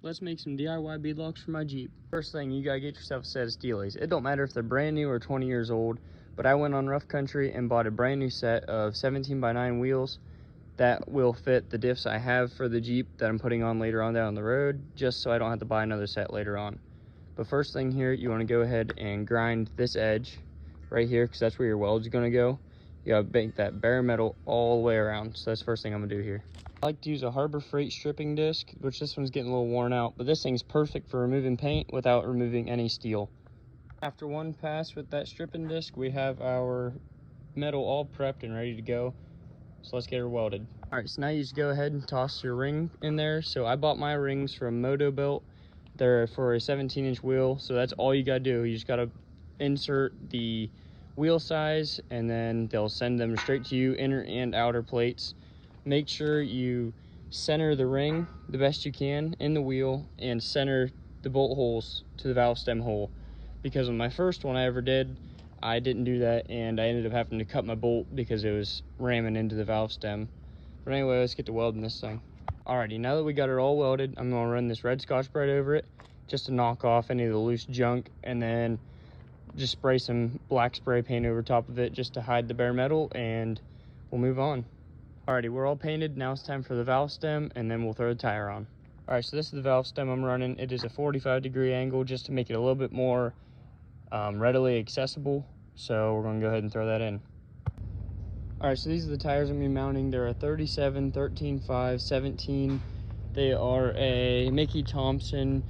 Let's make some DIY beadlocks for my Jeep. First thing, you gotta get yourself a set of Steelies. It don't matter if they're brand new or 20 years old, but I went on Rough Country and bought a brand new set of 17x9 wheels that will fit the diffs I have for the Jeep that I'm putting on later on down the road, just so I don't have to buy another set later on. But first thing here, you wanna go ahead and grind this edge right here, because that's where your weld's gonna go. You gotta make that bare metal all the way around. So that's the first thing I'm gonna do here. I like to use a Harbor Freight stripping disc, which this one's getting a little worn out, but this thing's perfect for removing paint without removing any steel. After one pass with that stripping disc, we have our metal all prepped and ready to go. So let's get her welded. All right, so now you just go ahead and toss your ring in there. So I bought my rings from Moto-Bilt. They're for a 17-inch wheel, so that's all you gotta do. You just gotta insert the wheel size, and then they'll send them straight to you, inner and outer plates. Make sure you center the ring the best you can in the wheel and center the bolt holes to the valve stem hole, because on my first one I ever did, I didn't do that and I ended up having to cut my bolt because it was ramming into the valve stem. But anyway, let's get to welding this thing. Alrighty, now that we got it all welded, I'm gonna run this red Scotch-Brite over it just to knock off any of the loose junk, and then just spray some black spray paint over top of it just to hide the bare metal, and we'll move on. Alrighty, we're all painted. Now it's time for the valve stem, and then we'll throw the tire on. Alright, so this is the valve stem I'm running. It is a 45-degree angle just to make it a little bit more readily accessible. So we're gonna go ahead and throw that in. Alright, so these are the tires I'm gonna be mounting. They're a 37, 13.5, 17. They are a Mickey Thompson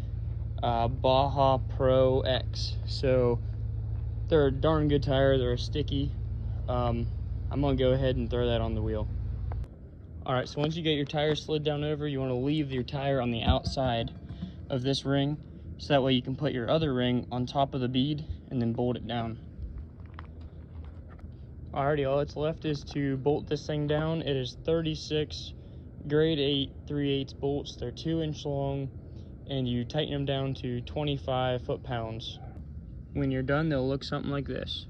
Baja Pro X. So they're a darn good tire. They're sticky. I'm gonna go ahead and throw that on the wheel. Alright, so once you get your tire slid down over, you want to leave your tire on the outside of this ring, so that way you can put your other ring on top of the bead and then bolt it down. Alrighty, all that's left is to bolt this thing down. It is 36 grade 8 3/8 bolts. They're 2-inch long, and you tighten them down to 25 foot-pounds. When you're done, they'll look something like this.